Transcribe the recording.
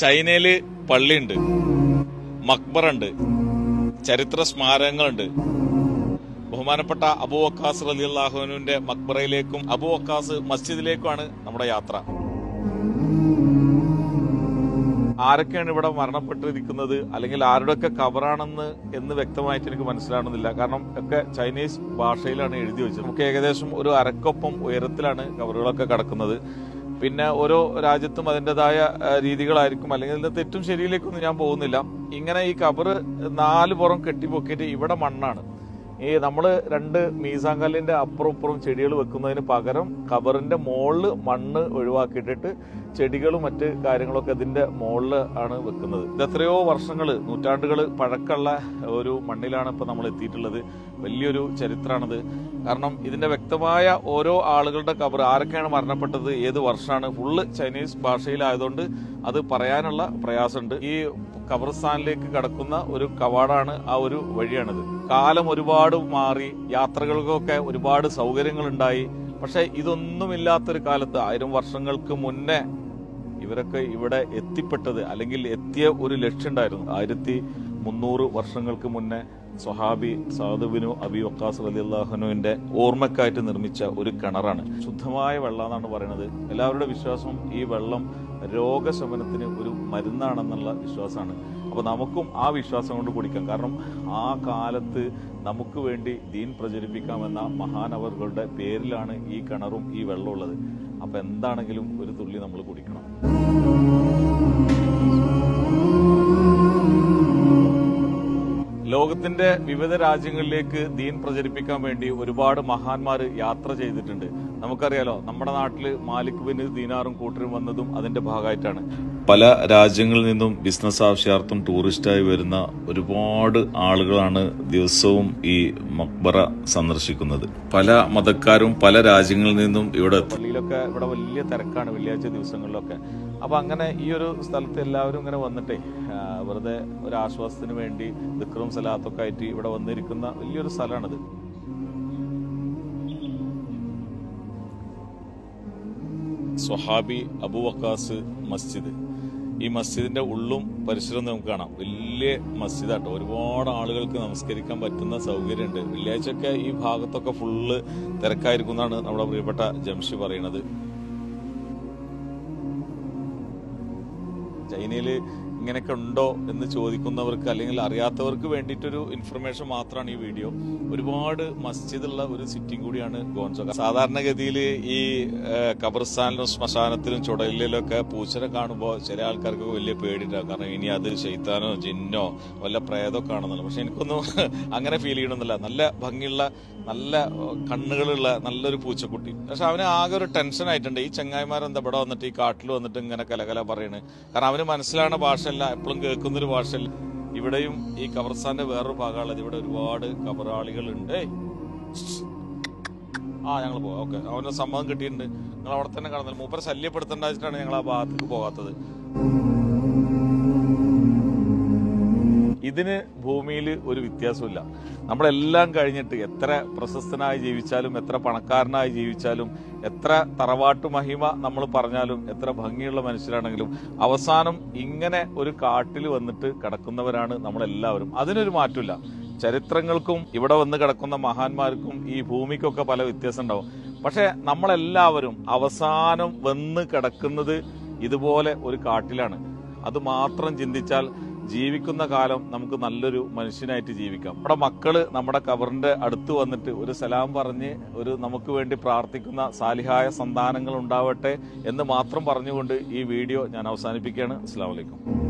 ചൈനയില് പള്ളിയുണ്ട്, മക്ബറുണ്ട്, ചരിത്ര സ്മാരകങ്ങളുണ്ട്. ബഹുമാനപ്പെട്ട അബൂ വക്കാസ് റളിയല്ലാഹു അൻഹുവിന്റെ മക്ബറയിലേക്കും അബൂ വക്കാസ് മസ്ജിദിലേക്കുമാണ് നമ്മുടെ യാത്ര. ആരൊക്കെയാണ് ഇവിടെ മരണപ്പെട്ടിരിക്കുന്നത് അല്ലെങ്കിൽ ആരുടെയൊക്കെ കബറാണെന്ന് വ്യക്തമായിട്ട് എനിക്ക് മനസ്സിലാവുന്നില്ല. കാരണം ഒക്കെ ചൈനീസ് ഭാഷയിലാണ് എഴുതി വെച്ചത്. നമുക്ക് ഏകദേശം ഒരു അരക്കൊപ്പം ഉയരത്തിലാണ് കബറുകളൊക്കെ കിടക്കുന്നത്. പിന്നെ ഓരോ രാജ്യത്തും അതിൻ്റെതായ രീതികളായിരിക്കും, അല്ലെങ്കിൽ ഇതിന്റെ തെറ്റും ശരിയിലേക്കൊന്നും ഞാൻ പോകുന്നില്ല. ഇങ്ങനെ ഈ കബറ് 4 പുറം കെട്ടിപ്പൊക്കിയിട്ട് ഇവിടെ മണ്ണാണ്. നമ്മള് 2 മീസാങ്കല്ലിന്റെ അപ്പുറം ഇപ്പുറം ചെടികൾ വെക്കുന്നതിന് പകരം കബറിന്റെ മുകളിൽ മണ്ണ് ഒഴിവാക്കിയിട്ടിട്ട് ചെടികളും മറ്റ് കാര്യങ്ങളൊക്കെ ഇതിന്റെ മുകളിൽ ആണ് വെക്കുന്നത്. ഇത് എത്രയോ വർഷങ്ങള്, നൂറ്റാണ്ടുകൾ പഴക്കമുള്ള ഒരു മണ്ണിലാണ് ഇപ്പൊ നമ്മൾ എത്തിയിട്ടുള്ളത്. വലിയൊരു ചരിത്രമാണിത്. കാരണം ഇതിന്റെ വ്യക്തമായ ഓരോ ആളുകളുടെ കബർ, ആരൊക്കെയാണ് മരണപ്പെട്ടത്, ഏത് വർഷമാണ്, ഫുള്ള് ചൈനീസ് ഭാഷയിലായതുകൊണ്ട് അത് പറയാനുള്ള പ്രയാസമുണ്ട്. ഈ ഖബർസ്ഥാനിലേക്ക് കടക്കുന്ന ഒരു കവാടാണ്, ആ ഒരു വഴിയാണിത്. കാലം ഒരുപാട് മാറി, യാത്രകൾക്കൊക്കെ ഒരുപാട് സൗകര്യങ്ങൾ ഉണ്ടായി. പക്ഷെ ഇതൊന്നുമില്ലാത്തൊരു കാലത്ത് 1000 വർഷങ്ങൾക്ക് മുന്നേ ഇവരൊക്കെ ഇവിടെ എത്തിപ്പെട്ടത്, അല്ലെങ്കിൽ എത്തിയ ഒരു ലക്ഷ്യം ഉണ്ടായിരുന്നു. 1300 വർഷങ്ങൾക്ക് മുന്നേ സ്വഹാബി സഅദ് ബിനു അബി വക്കാസ് റളിയല്ലാഹു അൻഹുവിന്റെ ഓർമ്മക്കായിട്ട് നിർമ്മിച്ച ഒരു കിണറാണ്. ശുദ്ധമായ വെള്ളം എന്നാണ് പറയുന്നത്. എല്ലാവരുടെ വിശ്വാസം ഈ വെള്ളം രോഗശമനത്തിന് ഒരു മരുന്നാണെന്നുള്ള വിശ്വാസമാണ്. അപ്പൊ നമുക്കും ആ വിശ്വാസം കൊണ്ട് കുടിക്കാം. കാരണം ആ കാലത്ത് നമുക്ക് വേണ്ടി ദീൻ പ്രചരിപ്പിക്കാമെന്ന മഹാനവറുകളുടെ പേരിലാണ് ഈ കിണറും ഈ വെള്ളവും ഉള്ളത്. അപ്പൊ എന്താണെങ്കിലും ഒരു തുള്ളി നമ്മൾ കുടിക്കണം. ലോകത്തിന്റെ വിവിധ രാജ്യങ്ങളിലേക്ക് ദീൻ പ്രചരിപ്പിക്കാൻ വേണ്ടി ഒരുപാട് മഹാന്മാർ യാത്ര ചെയ്തിട്ടുണ്ട്. നമുക്കറിയാലോ, നമ്മുടെ നാട്ടില് മാലിക് ബിൻ ദീനാറും കൂട്ടരും വന്നതും അതിന്റെ ഭാഗമായിട്ടാണ്. പല രാജ്യങ്ങളിൽ നിന്നും ബിസിനസ് ആവശ്യാർത്ഥം ടൂറിസ്റ്റായി വരുന്ന ഒരുപാട് ആളുകളാണ് ദിവസവും ഈ മക്ബറ സന്ദർശിക്കുന്നത്. പല മതക്കാരും പല രാജ്യങ്ങളിൽ നിന്നും ഇവിടെ പള്ളിയിലൊക്കെ ഇവിടെ വലിയ തിരക്കാണ് വെള്ളിയാഴ്ച ദിവസങ്ങളിലൊക്കെ. അപ്പൊ അങ്ങനെ ഈ ഒരു സ്ഥലത്ത് എല്ലാവരും ഇങ്ങനെ വന്നിട്ടേ വെറുതെ ഒരു ആശ്വാസത്തിന് വേണ്ടി ദിക്റും സലാത്തൊക്കെ ആയിട്ട് ഇവിടെ വന്നിരിക്കുന്ന വലിയൊരു സ്ഥലമാണിത്. സ്വഹാബി അബൂ വക്കാസ് മസ്ജിദ്. ഈ മസ്ജിദിന്റെ ഉള്ളും പരിസരവും നമുക്ക് കാണാം. വലിയ മസ്ജിദാട്ടോ. ഒരുപാട് ആളുകൾക്ക് നമസ്കരിക്കാൻ പറ്റുന്ന സൗകര്യമുണ്ട്. വെള്ളിയാഴ്ചയൊക്കെ ഈ ഭാഗത്തൊക്കെ ഫുള്ള് തിരക്കായിരിക്കും എന്നാണ് നമ്മുടെ പ്രിയപ്പെട്ട ജംഷി പറയുന്നത്. ചൈനയില് ഇങ്ങനെയൊക്കെ ഉണ്ടോ എന്ന് ചോദിക്കുന്നവർക്ക് അല്ലെങ്കിൽ അറിയാത്തവർക്ക് വേണ്ടിയിട്ടൊരു ഇൻഫർമേഷൻ മാത്രമാണ് ഈ വീഡിയോ. ഒരുപാട് മസ്ജിദുള്ള ഒരു സിറ്റിയും കൂടിയാണ് ഗോൻസോ. സാധാരണഗതിയിൽ ഈ ഖബർസ്ഥാനിലും ശ്മശാനത്തിലും ചുടലിലൊക്കെ പൂച്ചനെ കാണുമ്പോൾ ചില ആൾക്കാർക്ക് വലിയ പേടിയുണ്ടാവും. കാരണം ഇനി അത് ശൈത്താനോ ജിന്നോ വല്ല പ്രേതമൊക്കെ ആണെന്നുള്ളത്. പക്ഷെ എനിക്കൊന്നും അങ്ങനെ ഫീൽ ചെയ്യണമെന്നില്ല. നല്ല ഭംഗിയുള്ള, നല്ല കണ്ണുകളുള്ള നല്ലൊരു പൂച്ചക്കുട്ടി. പക്ഷെ അവന് ആകെ ഒരു ടെൻഷൻ ആയിട്ടുണ്ട്. ഈ ചങ്ങായിമാരെന്താ ഇവിടെ വന്നിട്ട് ഈ കാട്ടിൽ വന്നിട്ട് ഇങ്ങനെ കലകല പറയണ്. കാരണം അവന് മനസ്സിലാവുന്ന ഭാഷയല്ല, എപ്പോഴും കേൾക്കുന്നൊരു ഭാഷയല്ല. ഇവിടെയും ഈ ഖബർസ്ഥാന്റെ വേറൊരു ഭാഗമുള്ളത്. ഇവിടെ ഒരുപാട് ഖബറാളികളുണ്ട്. ഞങ്ങൾ പോകാം. ഓക്കെ, അവന് സമ്മതം കിട്ടിയിട്ടുണ്ട്. നിങ്ങൾ അവിടെ തന്നെ കാണുന്നില്ല. മൂപ്പരെ ശല്യപ്പെടുത്തേണ്ടതാണ് ഞങ്ങൾ ആ ഭാഗത്തേക്ക് പോകാത്തത്. ഇതിന് ഭൂമിയിൽ ഒരു വ്യത്യാസമില്ല. നമ്മളെല്ലാം കഴിഞ്ഞിട്ട് എത്ര പ്രശസ്തനായി ജീവിച്ചാലും, എത്ര പണക്കാരനായി ജീവിച്ചാലും, എത്ര തറവാട്ടു മഹിമ നമ്മൾ പറഞ്ഞാലും, എത്ര ഭംഗിയുള്ള മനുഷ്യരാണെങ്കിലും അവസാനം ഇങ്ങനെ ഒരു കാട്ടിൽ വന്നിട്ട് കിടക്കുന്നവരാണ് നമ്മളെല്ലാവരും. അതിനൊരു മാറ്റമില്ല. ചരിത്രങ്ങൾക്കും ഇവിടെ വന്ന് കിടക്കുന്ന മഹാന്മാർക്കും ഈ ഭൂമിക്കൊക്കെ പല വ്യത്യാസം ഉണ്ടാവും. പക്ഷെ നമ്മളെല്ലാവരും അവസാനം വന്ന് കിടക്കുന്നത് ഇതുപോലെ ഒരു കാട്ടിലാണ്. അത് മാത്രം ചിന്തിച്ചാൽ ജീവിക്കുന്ന കാലം നമുക്ക് നല്ലൊരു മനുഷ്യനായിട്ട് ജീവിക്കാം. നമ്മുടെ മക്കള് നമ്മുടെ ഖബറിന്റെ അടുത്ത് വന്നിട്ട് ഒരു സലാം പറഞ്ഞ് നമുക്ക് വേണ്ടി പ്രാർത്ഥിക്കുന്ന സാലിഹായ സന്താനങ്ങൾ ഉണ്ടാവട്ടെ എന്ന് മാത്രം പറഞ്ഞുകൊണ്ട് ഈ വീഡിയോ ഞാൻ അവസാനിപ്പിക്കുകയാണ്. അസ്സലാമു അലൈക്കും.